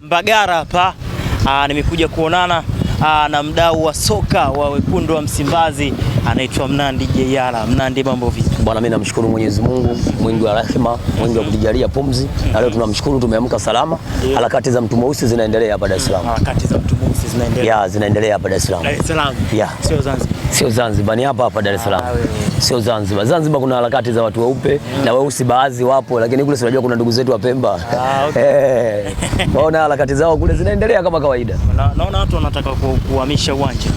Mbagara hapa. Nimekuja kuonana na mdau wa soka wa wekundu wa Msimbazi, anaitwa Mnandi Jeyala. Mnandi, mambo vipi? Bwana, mimi namshukuru Mwenyezi Mungu, mwingi wa rehema, mwingi wa kutujalia pumzi. Na leo tunamshukuru, tumeamka salama. Harakati za mtu mweusi zinaendelea hapa Dar es Salaam. Harakati za mtu mweusi zinaendelea. Ya, zinaendelea hapa Dar es Salaam. Dar es Salaam. Ya. Sio Zanzibar. Sio Zanzibar, ni hapa Dar es Salaam. Sio Zanzibar. Zanzibar kuna harakati za watu weupe na weusi baadhi wapo, lakini kule unajua kuna ndugu zetu wa Pemba. Waona harakati zao kule zinaendelea kama kawaida. Naona watu wanataka kuhamisha uwanja.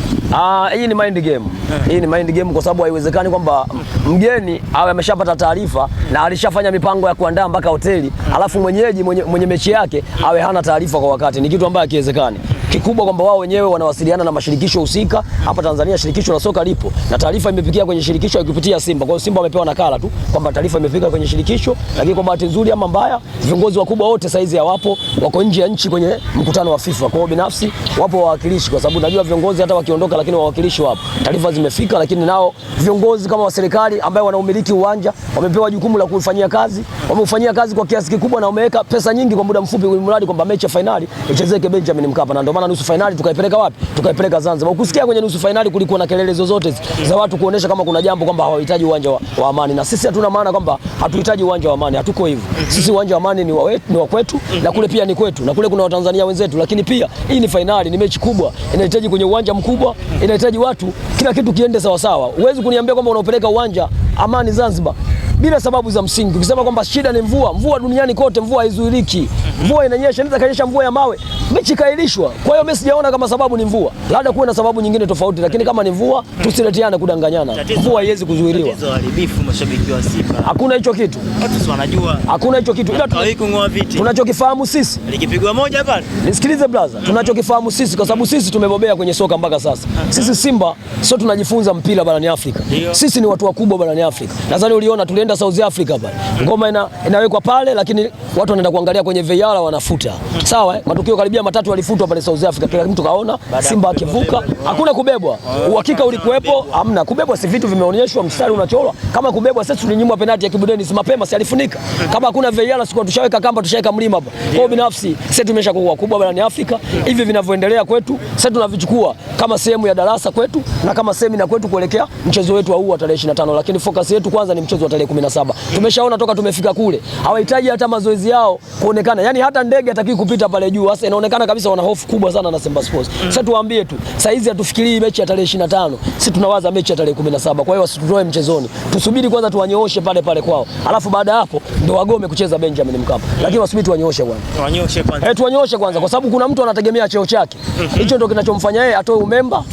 Hii ni mind game. Hii ni mind game kwa sababu haiwezekani kwamba mgeni awe ameshapata taarifa na alishafanya mipango ya kuandaa mpaka hoteli, alafu mwenyeji mwenye mechi yake awe hana taarifa kwa wakati. Ni kitu ambacho hakiwezekani. Kikubwa kwamba wao wenyewe wanawasiliana na mashirikisho husika. Hapa Tanzania shirikisho la soka lipo na taarifa imefikia kwenye shirikisho ikipitia Simba. Kwa hiyo Simba wamepewa nakala tu kwamba taarifa imefika kwenye shirikisho, lakini kwa bahati nzuri ama mbaya viongozi wakubwa wote saizi hawapo, wako nje ya nchi kwenye mkutano wa FIFA. Kwa hiyo binafsi wapo wawakilishi, kwa sababu najua viongozi hata wakiondoka, lakini wawakilishi wapo. Taarifa zimefika, lakini nao viongozi kama wa serikali ambao wanaumiliki uwanja wamepewa jukumu la kufanyia kazi. Wameufanyia kazi kwa kiasi kikubwa na wameweka pesa nyingi kwa muda mfupi, ili mradi kwamba mechi ya finali ichezeke Benjamin Mkapa. Na ndio maana nusu finali tukaipeleka wapi? Tukaipeleka Zanzibar. Ukusikia kwenye nusu finali kulikuwa na kelele zozote za watu kuonesha kama kuna jambo kwamba hawahitaji uwanja wa Amani. Na sisi hatuna maana kwamba hatuhitaji uwanja wa Amani, hatuko hivyo. Sisi uwanja wa Amani ni wa kwetu, na kule pia ni kwetu, na kule kuna Watanzania wenzetu. Lakini pia hii ni finali, ni mechi kubwa, inahitaji kwenye uwanja mkubwa, inahitaji watu, kila kitu kiende sawa sawa. Huwezi kuniambia kwamba unaopeleka uwanja Amani Zanzibar bila sababu za msingi. Ukisema kwamba shida ni mvua duniani kote mvua haizuiliki. Mvua inanyesha, inaweza kanyesha mvua ya mawe, mechi kailishwa. Kwa hiyo mimi sijaona kama sababu ni mvua. Labda kuwe na sababu nyingine tofauti, lakini kama ni mvua tusileteane kudanganyana. Mvua haiwezi kuzuiliwa. Tatizo haribifu mashabiki wa Simba. Hakuna hicho kitu. Watu wanajua. Hakuna hicho kitu. Ila kung'oa viti. Tunachokifahamu sisi, likipigwa moja pale. Nisikilize brother. Tunachokifahamu sisi, kwa sababu sisi tumebobea kwenye soka mpaka sasa. Sisi Simba sio tunajifunza mpira barani Afrika. Sisi ni watu wakubwa barani Afrika. Nadhani uliona tulienda South Africa pale. Ngoma inawekwa pale, lakini watu wanaenda kuangalia kwenye VAR wanafuta. Sawa, matukio karibia matatu walifutwa pale South Africa. Kila mtu kaona Simba akivuka, hakuna kubebwa. Uhakika ulikuwepo, hamna kubebwa, si vitu vimeonyeshwa, mstari unachorwa. Kama kubebwa sasa tulinyimwa penalti ya Kibu Denis mapema, si alifunika. Kama hakuna VAR sikuwa tushaweka kamba, tushaweka mlima hapa. Kwa hiyo binafsi sisi tumeshakuwa kubwa barani Afrika. Hivi vinavyoendelea kwetu sasa tunavichukua kama sehemu ya darasa kwetu na kama semina kwetu kuelekea mchezo wetu wa huu wa tarehe 25, lakini focus yetu kwanza ni mchezo wa tarehe 17. Tumeshaona toka tumefika kule hawahitaji hata mazoezi yao kuonekana, yani hata ndege hataki kupita pale juu. Sasa inaonekana kabisa wana hofu kubwa sana na Simba Sports. Sasa tuwaambie tu, sasa hizi hatufikirii mechi ya tarehe 25, sisi tunawaza mechi ya tarehe 17. Kwa hiyo wasitutoe mchezoni, tusubiri kwanza tuwanyooshe pale kwao, alafu baada ya hapo ndio wagome kucheza Benjamin Mkapa. Lakini wasubiri tuwanyooshe kwanza, tuwanyooshe kwanza, kwa sababu kuna mtu anategemea cheo chake. Hicho ndio kinachomfanya yeye atoe umemba.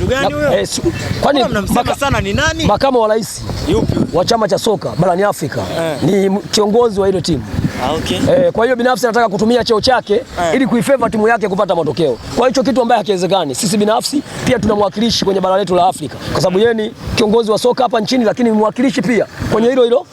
Kwani mnamsema sana ni nani? Makamu wa rais wa chama cha soka barani Afrika ni kiongozi wa ile timu. Okay. Kwa hiyo binafsi nataka kutumia cheo chake ili kuifavor timu yake kupata matokeo. Kwa hiyo kitu ambacho hakiwezekani. Sisi binafsi pia tunamwakilishi kwenye bara letu la Afrika, kwa sababu yeye ni kiongozi wa soka hapa nchini, lakini ni mwakilishi pia kwenye hilo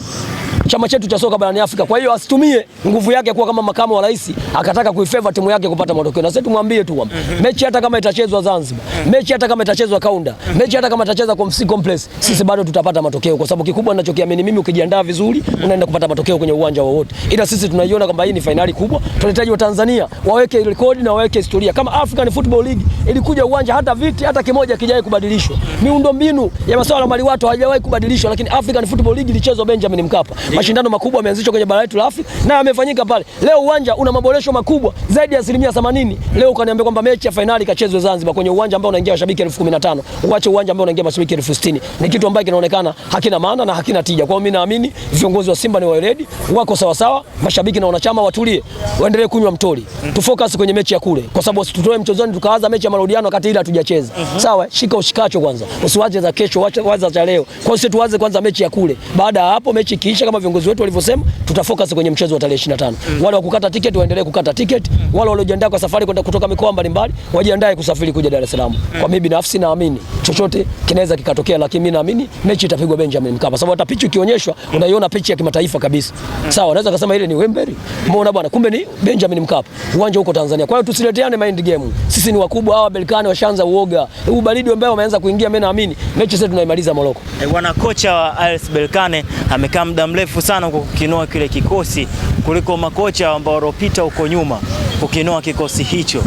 chama chetu cha soka barani Afrika. Kwa hiyo asitumie nguvu yake kuwa kama makamu wa rais akataka kuifavor timu yake kupata matokeo. Na sisi tumwambie tu kwamba mechi hata kama itachezwa Zanzibar, mechi hata kama itachezwa Kaunda, mechi hata kama itachezwa KMC Complex, sisi bado tutapata matokeo, kwa sababu kikubwa ninachokiamini mimi, ukijiandaa vizuri unaenda kupata matokeo kwenye uwanja wowote. Ila sisi tunaiona kwamba hii ni finali kubwa. Tunahitaji Watanzania waweke rekodi na waweke historia. Kama African Football League ilikuja uwanja hata viti hata kimoja kijawahi kubadilishwa. Miundombinu ya masuala mali watu hajawahi kubadilishwa, lakini African Football League ilichezwa Benjamin Mkapa. Mashindano makubwa yameanzishwa kwenye bara letu la Afrika na yamefanyika pale. Leo uwanja una maboresho makubwa zaidi ya 80%. Leo ukaniambia kwamba mechi ya finali kachezwe Zanzibar kwenye uwanja ambao unaingia mashabiki 15,000. Uache uwanja ambao unaingia mashabiki 60,000. Ni kitu ambacho kinaonekana hakina maana na hakina tija. Kwa hiyo mimi naamini viongozi wa Simba ni weledi, wako sawa sawa, mashabiki na wanachama watulie, waendelee kunywa mtori. Tufocus kwenye mechi ya kule, kwa sababu usitutoe mchezoni tukaanza mechi ya marudiano wakati ile hatujacheza. Sawa, shika ushikacho kwanza. Usiwache za kesho, wacha za leo. Kwa hiyo sisi tuanze kwanza mechi ya kule. Baada ya hapo mechi ikiisha, kama viongozi wetu walivyosema, tutafocus kwenye mchezo wa tarehe 25. Wale wa kukata tiketi waendelee kukata tiketi, wale waliojiandaa kwa safari kwenda kutoka mikoa mbalimbali wajiandae kusafiri kuja Dar es Salaam. Kwa mimi binafsi naamini chochote kinaweza kikatokea, lakini mimi naamini mechi itapigwa Benjamin Mkapa, sababu hata pichi ikionyeshwa unaiona pichi ya kimataifa kabisa. Sawa, unaweza kusema ile ni Wembley, umeona bwana, kumbe ni Benjamin Mkapa, uwanja huko Tanzania. Kwa hiyo tusileteane mind game. Sisi ni wakubwa, hawa Berkane washaanza uoga. Huu baridi ambao wameanza kuingia, mimi naamini mechi zetu tunaimaliza Morocco. Bwana kocha wa RS Berkane amekaa muda mrefu sana kwa kukinoa kile kikosi kuliko makocha ambao waliopita huko nyuma. kukinoa kikosi hicho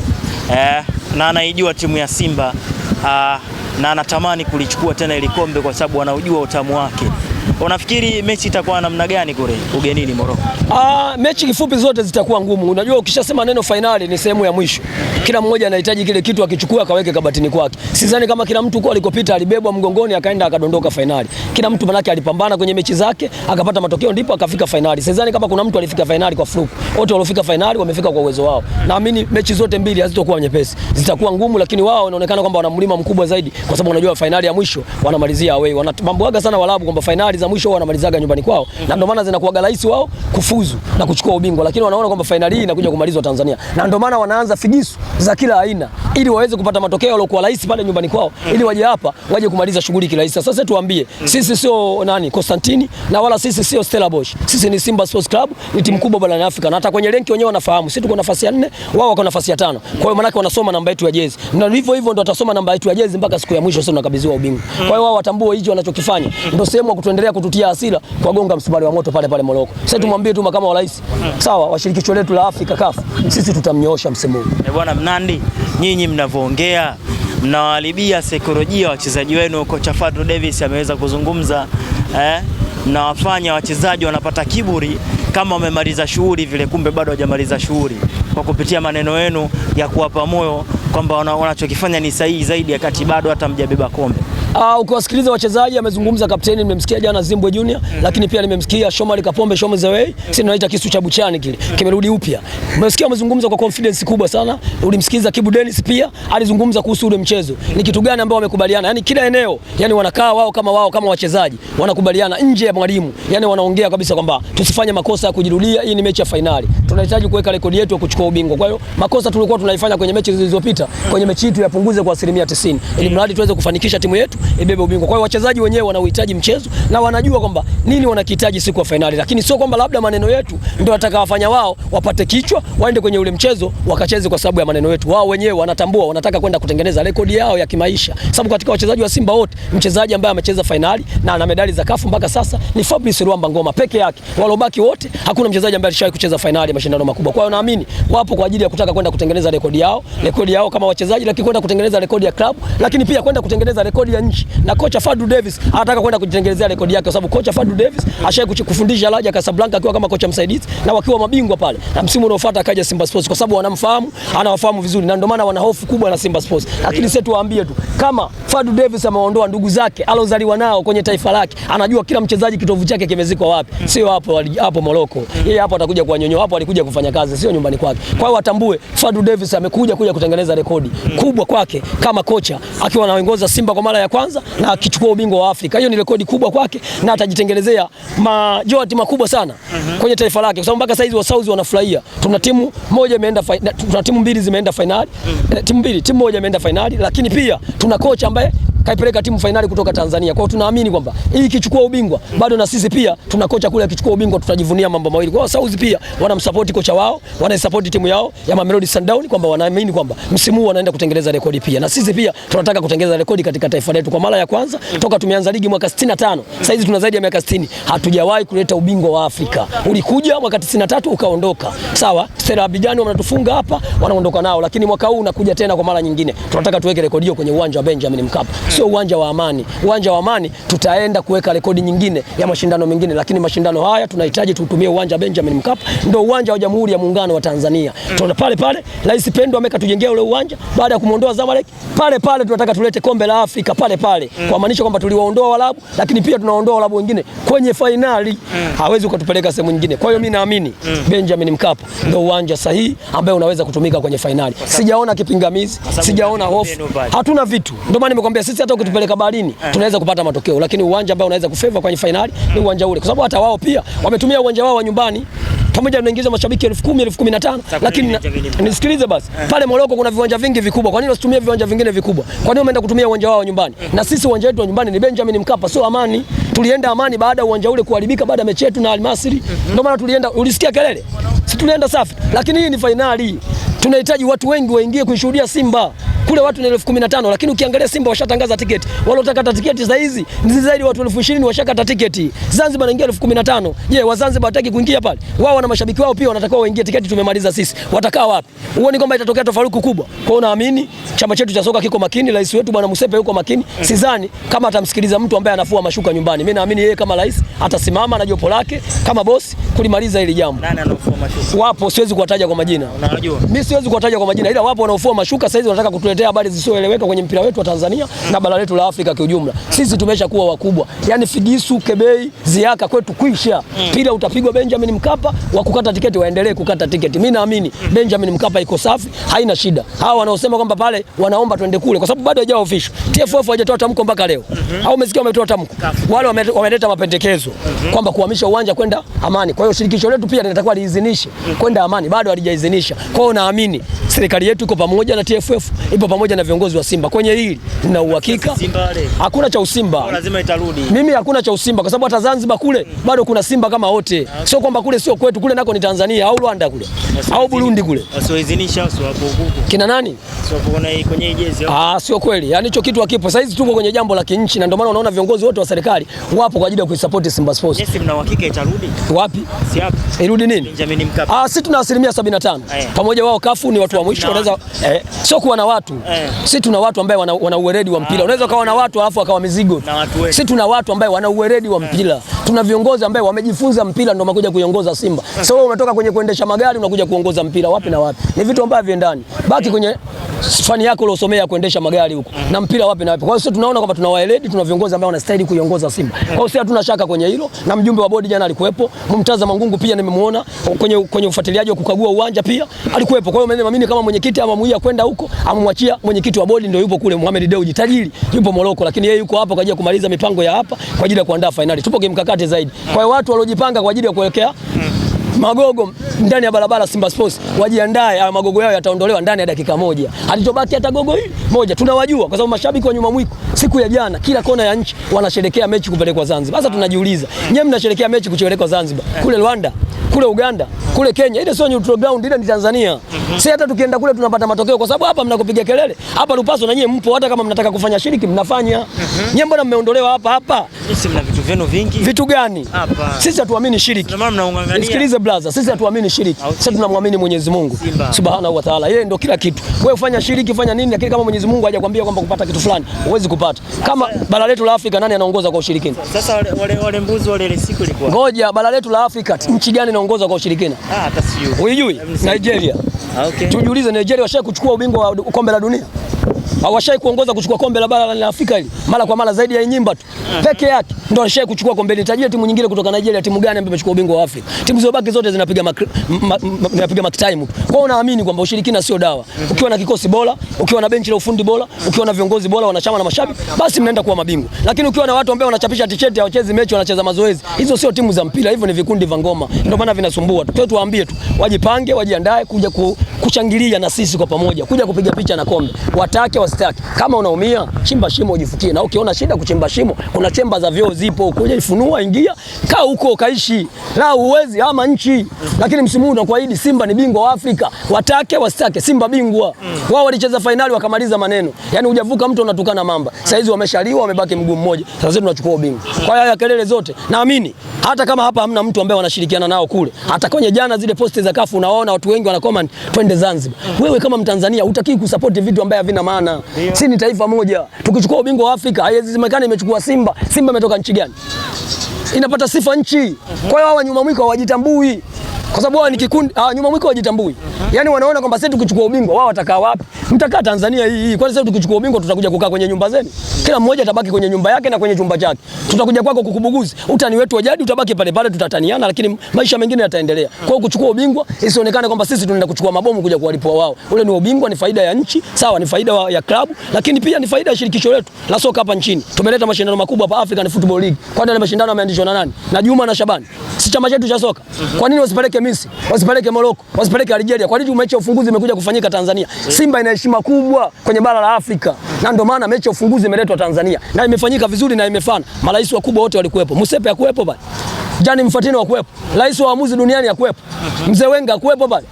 na anaijua timu ya Simba na anatamani kulichukua tena ile kombe kwa sababu anaujua utamu wake. Unafikiri mechi itakuwa namna gani kule ugenini Morocco? Mechi kifupi zote zitakuwa ngumu. Unajua ukishasema neno finali ni sehemu ya mwisho. Kila mmoja anahitaji kile kitu akichukua akaweke kabatini kwake. Sidhani kama kila mtu kwa alikopita alibebwa mgongoni akaenda akadondoka finali. Kila mtu manake alipambana kwenye mechi zake, akapata matokeo ndipo akafika finali. Sidhani kama kuna mtu alifika finali kwa fluke. Wote waliofika finali wamefika kwa uwezo wao. Naamini mechi zote mbili hazitakuwa nyepesi. Zitakuwa ngumu, lakini wao inaonekana kwamba wana mlima mkubwa zaidi kwa sababu unajua finali ya mwisho wanamalizia away. Wanamamboaga sana Waarabu kwamba finali za mwisho wanamalizaga nyumbani kwao na ndio maana zinakuwa rahisi wao kufuzu na kuchukua ubingwa, lakini wanaona kwamba finali hii inakuja kumalizwa Tanzania na ndio maana wanaanza figisu za kila aina ili waweze kupata matokeo yaliokuwa rahisi pale nyumbani kwao ili waje hapa waje kumaliza shughuli kirahisi. Sasa tuambie, sisi sio Constantine na wala sisi sio Stellenbosch. Sisi ni Simba Sports Club, ni timu kubwa barani Afrika na hata kwenye renki wenyewe wanafahamu. Sisi tuko nafasi ya 4, wao wako nafasi ya 5. Kwa hiyo manake wanasoma namba yetu ya jezi. Na hivyo ndio watasoma namba yetu ya jezi mpaka siku ya mwisho sio tunakabidhiwa ubingwa. Kwa hiyo wao watambue hicho wanachokifanya. Ndio sehemu ya kutuendelea kututia hasira kwa gonga msumari wa moto pale pale Morocco. Sasa tumwambie tu makamu wa rais, sawa, washirikisho letu la Afrika CAF, sisi tutamnyoosha msimu huu. Bwana Mnandi, nyinyi mnavoongea mnawaharibia saikolojia wachezaji wenu. Kocha Fadlu Davis ameweza kuzungumza mnawafanya wachezaji wanapata kiburi kama wamemaliza shughuli vile, kumbe bado hawajamaliza shughuli, kwa kupitia maneno yenu ya kuwapa moyo kwamba wanachokifanya ni sahihi zaidi wakati bado hata mjabeba kombe. Ukiwasikiliza wachezaji, amezungumza kapteni, nimemsikia jana Zimbwe Junior, lakini pia nimemsikia Shomari Kapombe, Show Me The Way, sisi tunaita kisu cha buchani kile, kimerudi upya. Umesikia amezungumza kwa confidence kubwa sana. Ulimsikiza Kibu Dennis pia alizungumza kuhusu ule mchezo. Ni kitu gani ambao wamekubaliana? Yaani kila eneo, yani wanakaa wao kama wachezaji, wanakubaliana nje ya mwalimu. Yani wanaongea kabisa kwamba tusifanye makosa ya kujirudia, hii ni mechi ya finali. Tunahitaji kuweka rekodi yetu ya kuchukua ubingwa. Kwa hiyo makosa tulikuwa tunaifanya kwenye mechi zilizopita, kwenye mechi yetu yapunguze kwa 90% ili mradi tuweze kufanikisha timu yetu ibebe ubingwa. Kwa hiyo wachezaji wenyewe wanauhitaji mchezo na wanajua kwamba nini wanakihitaji siku ya finali, lakini sio kwamba labda maneno yetu ndio watakawafanya wao wapate kichwa waende kwenye ule mchezo wakacheze kwa sababu ya maneno yetu. Wao wenyewe wanatambua wanataka kwenda kutengeneza rekodi yao ya kimaisha, sababu katika wachezaji wa Simba wote mchezaji ambaye amecheza finali na ana medali za CAF mpaka sasa ni Fabrice Ruamba Ngoma peke yake. Walobaki wote hakuna mchezaji ambaye alishawahi kucheza finali ya mashindano makubwa. Kwa hiyo naamini wapo kwa ajili ya kutaka kwenda kutengeneza rekodi yao kama wachezaji, lakini kwenda kutengeneza rekodi ya club, lakini pia kwenda kutengeneza rekodi ya nchi. Na kocha Fadlu Davis anataka kwenda kujitengenezea rekodi yake kwa sababu kocha Fadlu Davis ashaye kufundisha Raja Casablanca akiwa kama kocha msaidizi na wakiwa mabingwa pale, na msimu unaofuata akaja Simba Sports kwa sababu wanamfahamu, anawafahamu vizuri na ndio maana wana hofu kubwa na Simba Sports. Lakini sisi tuwaambie tu kama Fadlu Davis ameondoa ndugu zake alozaliwa nao kwenye taifa lake, anajua kila mchezaji kitovu chake kimezikwa wapi, sio hapo Morocco. Yeye hapo atakuja kuwanyonyoa, hapo alikuja kufanya kazi, sio nyumbani kwake. Kwa hiyo watambue Fadlu Davis amekuja kutengeneza rekodi kubwa kwake kama kocha, akiwa anaongoza Simba kwa mara ya kwanza na akichukua ubingwa wa Afrika. Hiyo ni rekodi kubwa kwake na atajitengenezea majoti makubwa sana kwenye taifa lake, kwa sababu mpaka saizi wa Saudi wanafurahia. Tuna timu moja imeenda finali, tuna timu mbili zimeenda finali, timu moja imeenda finali, lakini pia tuna kocha ambaye kaipeleka timu finali kutoka Tanzania. Kwa hiyo tunaamini kwamba hii ikichukua ubingwa bado na sisi pia tuna kocha kule, akichukua ubingwa tutajivunia mambo mawili. Kwa hiyo Saudi pia wanamsupport kocha wao, wanasupport timu yao ya Mamelodi Sundowns kwamba wanaamini kwamba msimu huu wanaenda kutengeneza rekodi pia. Na sisi pia tunataka kutengeneza rekodi katika taifa letu kwa mara ya kwanza toka tumeanza ligi mwaka 65. Sasa hizi tuna zaidi ya miaka 60. Hatujawahi kuleta ubingwa wa Afrika. Ulikuja mwaka 93 ukaondoka. Sawa? Stella Abidjan wanatufunga hapa, wanaondoka nao, lakini mwaka huu unakuja tena kwa mara nyingine. Tunataka tuweke rekodi hiyo kwenye uwanja wa Benjamin Mkapa. Sio uwanja wa Amani. Uwanja wa Amani tutaenda kuweka rekodi nyingine ya mashindano mengine, lakini mashindano haya tunahitaji tutumie uwanja wa Benjamin Mkapa, ndio uwanja wa Jamhuri ya Muungano wa Tanzania. Tuna pale Rais Pendo ameka tujengea ule uwanja baada ya kumuondoa Zamalek. Pale tunataka tulete kombe la Afrika pale. Kwa maanisha kwamba tuliwaondoa Waarabu, lakini pia tunaondoa Waarabu wengine kwenye finali. Hawezi kutupeleka sehemu nyingine. Kwa hiyo mimi naamini Benjamin Mkapa ndio uwanja sahihi ambao unaweza kutumika kwenye finali. Sijaona kipingamizi, sijaona hofu. Hatuna vitu. Ndio maana nimekwambia sisi hata ukitupeleka baharini tunaweza kupata matokeo, lakini uwanja ambao unaweza kufavor kwenye finali ni uwanja ule, kwa sababu hata wao pia wametumia uwanja wao wa nyumbani pamoja na kuingiza mashabiki 10,000, 15,000, lakini nisikilize basi. Pale Morocco kuna viwanja vingi vikubwa. Kwa nini wasitumie viwanja vingine vikubwa? Kwa nini wameenda kutumia uwanja wao nyumbani? Na sisi uwanja wetu wa nyumbani ni Benjamin Mkapa, sio Amani. Tulienda Amani baada ya uwanja ule kuharibika baada ya mechi yetu na Al Masry. Ndio maana tulienda, ulisikia kelele? Si tulienda safi. Lakini hii ni finali. Tunahitaji watu wengi waingie kuishuhudia Simba. Kule watu ni 15,000, lakini ukiangalia Simba washatangaza tiketi. Wale watakata tiketi sasa hizi ni zaidi watu 20,000 washakata tiketi. Zanzibar inaingia 15,000. Je, wa Zanzibar wataki kuingia pale? Wao wana mashabiki wao pia wanatakiwa waingie, tiketi tumemaliza sisi. Watakaa wapi? Huoni kwamba itatokea tofaruku kubwa? Kwa hiyo naamini chama chetu cha soka kiko makini, rais wetu Bwana Musepe yuko makini. Sidhani kama atamsikiliza mtu ambaye anafua mashuka nyumbani. Mimi naamini yeye kama rais atasimama na jopo lake kama bosi kulimaliza hili jambo. Nani anafua mashuka? Wapo, siwezi kuwataja kwa majina. Unajua? Mimi siwezi kuwataja kwa majina, ila wapo wanaofua mashuka sasa hizi wanataka kutuletea habari zisizoeleweka kwenye mpira wetu wa Tanzania na bara letu la Afrika kwa ujumla. Sisi tumeshakuwa wakubwa. Yaani Figisu, Kebei, Ziaka kwetu kuisha. Pila utapigwa Benjamin Mkapa, wa kukata tiketi waendelee kukata tiketi. Mimi naamini Benjamin Mkapa iko safi, haina shida. Hawa wanaosema kwamba pale wanaomba twende kule kwa sababu bado haijawa official. TFF hajatoa tamko mpaka leo. Au umesikia wametoa tamko? Wale wameleta mapendekezo kwamba kuhamisha uwanja kwenda Amani. Kwa hiyo shirikisho letu pia linatakiwa liidhinishe kwenda Amani, bado halijaidhinisha. Kwa hiyo naamini serikali yetu iko pamoja na TFF, ipo pamoja na viongozi wa Simba. Kwenye hili nina uhakika hakuna cha usimba. Lazima itarudi. Mimi hakuna cha usimba kwa sababu hata Zanzibar kule bado kuna Simba kama wote. Sio kwamba kule sio kwetu, kule nako ni Tanzania au Rwanda kule au Burundi kule. Wasioidhinisha au sio hapo huko. Kina nani? Sio kwenye jezi. Sio kweli. Yaani hicho kitu hakipo. Sasa hizi tuko kwenye jambo la kinchi na ndio maana unaona viongozi wote wa serikali wapo kwa ajili ya kuisupport Simba Sports. Yes, mna uhakika itarudi? Wapi? Si hapo. Irudi nini? Benjamin Mkapa. Sisi tuna 75%. Pamoja wao kafu ni watu wa mwisho wanaweza sio kuwa na watu. Sisi tuna watu ambao wana uweredi wa mpira. Unaweza kawa na watu alafu akawa mizigo. Sisi tuna watu ambao wana uweredi wa mpira. Tuna viongozi ambao wamejifunza mpira ndio wamekuja kuiongoza Simba. Sasa wewe umetoka kwenye kuendesha magari unakuja kuongoza mpira wapi na wapi? Ni vitu ambavyo viendani. Baki kwenye fani yako uliosomea kuendesha magari huko. Na mpira wapi na wapi? Kwa hiyo sisi tunaona kwamba tuna waeledi, tuna viongozi ambao wanastahili kuiongoza Simba. Kwa hiyo sisi hatuna shaka kwenye hilo na mjumbe wa bodi jana alikuwepo. Mumtaza Mangungu pia nimemuona kwenye ufuatiliaji wa kukagua uwanja pia alikuwepo. Kwa hiyo mimi kama mwenyekiti ama muia kwenda huko amemwachia mwenyekiti wa bodi ndio yupo kule Mohamed Dewji tajiri yupo Moroko, lakini yeye yuko hapa kwa ajili ya kumaliza mipango ya hapa kwa ajili ya kuandaa finali. Tupo kimkakati zaidi. Kwa hiyo watu waliojipanga kwa ajili ya kuelekea magogo ndani ya barabara Simba Sports wajiandae, magogo yao yataondolewa ndani ya dakika moja. Halitobaki hata gogo hili moja. Tunawajua kwa sababu mashabiki wa nyuma mwiko siku ya jana kila kona ya nchi wanasherehekea mechi kupelekwa Zanzibar. Sasa tunajiuliza, nyewe mnasherehekea mechi kupelekwa Zanzibar, kule Rwanda, kule Uganda, kule Kenya, ile sio neutral ground, ile ni Tanzania. Si hata tukienda kule tunapata matokeo kwa sababu hapa mnakupiga kelele. Hapa Lupaso na nyie mpo, hata kama mnataka kufanya shiriki mnafanya. Nyie mbona mmeondolewa hapa? Sisi mna vitu vyenu vingi. Vitu gani? Hapa. Sisi hatuamini shiriki. Ndio maana mnaungangania. Nisikilize brother, sisi hatuamini shiriki. Sisi tunamwamini Mwenyezi Mungu Subhanahu wa Ta'ala. Yeye ndio kila kitu. Wewe ufanya shiriki, fanya nini, lakini kama Mwenyezi Mungu hajakwambia kwamba kupata kitu fulani, huwezi kupata. Kama bara letu la Afrika nani anaongoza kwa ushirikina? Sasa wale mbuzi wale ile siku ilikuwa. Ngoja, bara letu la Afrika nchi gani inaongoza kwa ushirikina? Hata sio. Unijui? Nigeria. Okay. Tujiulize, Nigeria washaye kuchukua ubingwa wa kombe la dunia? Hawashai kuongoza kuchukua kombe la bara la Afrika hili mara kwa mara zaidi ya Nyimba tu peke yake ndio alishai kuchukua kombe. Nitajia timu nyingine kutoka Nigeria, timu gani ambayo imechukua ubingwa wa Afrika? Timu zilizobaki zote zinapiga mark time. Kwa hiyo naamini kwamba ushirikina sio dawa. Ukiwa na kikosi bora, ukiwa na benchi la ufundi bora, ukiwa na viongozi bora, wanachama na mashabiki, basi mnaenda kuwa mabingwa. Lakini ukiwa na watu ambao wanachapisha t-shirt, hawachezi mechi, wanacheza mazoezi, hizo sio timu za mpira, hivyo ni vikundi vya ngoma. Ndio maana vinasumbua. Kwa hiyo tuwaambie tu wajipange, wajiandae kuja kuchangilia na sisi kwa pamoja, kuja kupiga picha na kombe. Watake wasitake. Kama unaumia, chimba shimo ujifukie, na ukiona shida kuchimba shimo, kuna chemba za vyoo zipo, kuja ifunua, ingia, kaa huko kaishi. La uwezi ama nchi. Lakini msimu huu tunakuahidi Simba ni bingwa wa Afrika. Watake wasitake, Simba bingwa. Wao walicheza finali wakamaliza maneno. Yaani hujavuka mtu unatukana mamba. Sasa hizi wameshaliwa, wamebaki mguu mmoja. Sasa tunachukua ubingwa. Kwa hiyo kelele zote, naamini hata kama hapa hamna mtu ambaye wanashirikiana nao kule. Hata kwenye jana zile posti za kafu unaona watu wengi wana comment twende Zanzibar. Wewe kama Mtanzania hutaki kusupport vitu ambavyo havina maana. Si ni taifa moja. Tukichukua ubingwa wa Afrika, haiwezekani imechukua Simba. Simba imetoka nchi gani? Inapata sifa nchi. Kwa hiyo hawa nyuma mwiko hawajitambui. Kwa sababu wao ni kikundi, nyuma mwiko hawajitambui. Yaani wanaona kwamba sisi tukichukua ubingwa wao watakaa wapi? Mtakaa Tanzania hii. Kwani sasa tukichukua ubingwa tutakuja kukaa kwenye nyumba zenu? Kila mmoja atabaki kwenye nyumba yake na kwenye chumba chake. Tutakuja kwako kukubuguzi. Utani wetu wa jadi utabaki pale pale, tutataniana, lakini maisha mengine yataendelea. Kwa hiyo kuchukua ubingwa isionekane kwamba sisi tunaenda kuchukua mabomu kuja kuwalipua wao. Ule ni ubingwa, ni faida ya nchi, sawa, ni faida ya klabu, lakini pia ni faida ya shirikisho letu la soka hapa nchini. Tumeleta mashindano makubwa hapa African Football League. Kwani ile mashindano yameandishwa na nani? Na Juma na Shabani. Si chama chetu cha soka. Kwa nini wasipeleke Misri? Wasipeleke Morocco? Wasipeleke Algeria? Kwa nini mechi ya ufunguzi imekuja kufanyika Tanzania? Simba ina heshima kubwa kwenye bara la Afrika. Na ndio maana mechi ya ufunguzi imeletwa Tanzania. Na imefanyika vizuri na imefana. Marais wakubwa wote walikuwepo. Musepe hakuwepo bali. Gianni Infantino hakuwepo. Rais wa waamuzi duniani hakuwepo. Mzee Wenga hakuwepo bali.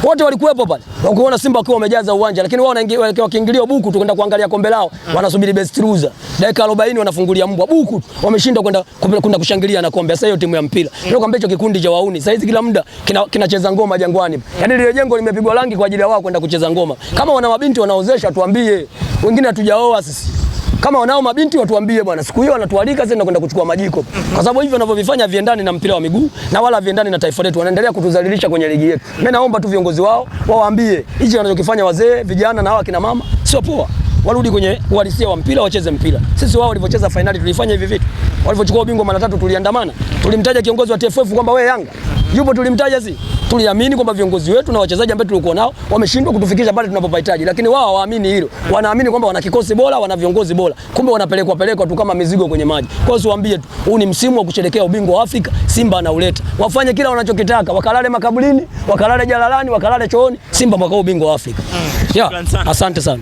wote walikuwepo pale. Ukiona Simba wakiwa wamejaza uwanja, lakini wao wakiingilia buku tu kwenda kuangalia kombe lao, wanasubiri best loser. Dakika 40 wanafungulia mbwa buku, wameshinda kwenda kushangilia na kombe. Sasa hiyo timu ya mpira. Ndio kwamba hicho kikundi cha wauni. Sasa hizi kila muda kinacheza ngoma Jangwani. Yaani ile jengo limepigwa rangi kwa ajili ya wao kwenda kucheza ngoma. Kama wana mabinti wanaozesha tuambie. Wengine hatujaoa sisi. Kama wanao mabinti watuambie bwana, siku hiyo wanatualika sasa kwenda kuchukua majiko. Kwa sababu hivyo wanavyovifanya viendani na mpira wa miguu na wala viendani na taifa letu. Wanaendelea kutudhalilisha kwenye ligi yetu. Mimi naomba tu viongozi wao wawaambie hichi wanachokifanya wazee, vijana na hawa kina mama sio poa. Warudi kwenye uhalisia wa mpira, wacheze mpira. Sisi wao walivyocheza finali tulifanya hivi vitu. Walivyochukua ubingwa mara 3 tuliandamana. Tulimtaja kiongozi wa TFF kwamba wewe Yanga. Yupo tulimtaja si. Tuliamini kwamba viongozi wetu na wachezaji ambao tulikuwa nao wameshindwa kutufikisha pale tunapopahitaji, lakini wao hawaamini hilo. Wanaamini kwamba wana kikosi bora, wana viongozi bora. Kumbe wanapelekwa tu kama mizigo kwenye maji. Kwa hiyo siwaambie tu, huu ni msimu wa kusherehekea ubingwa wa Afrika, Simba anauleta. Wafanye kila wanachokitaka, wakalale makaburini, wakalale jalalani, wakalale chooni, Simba mwaka ubingwa wa Afrika. Asante sana.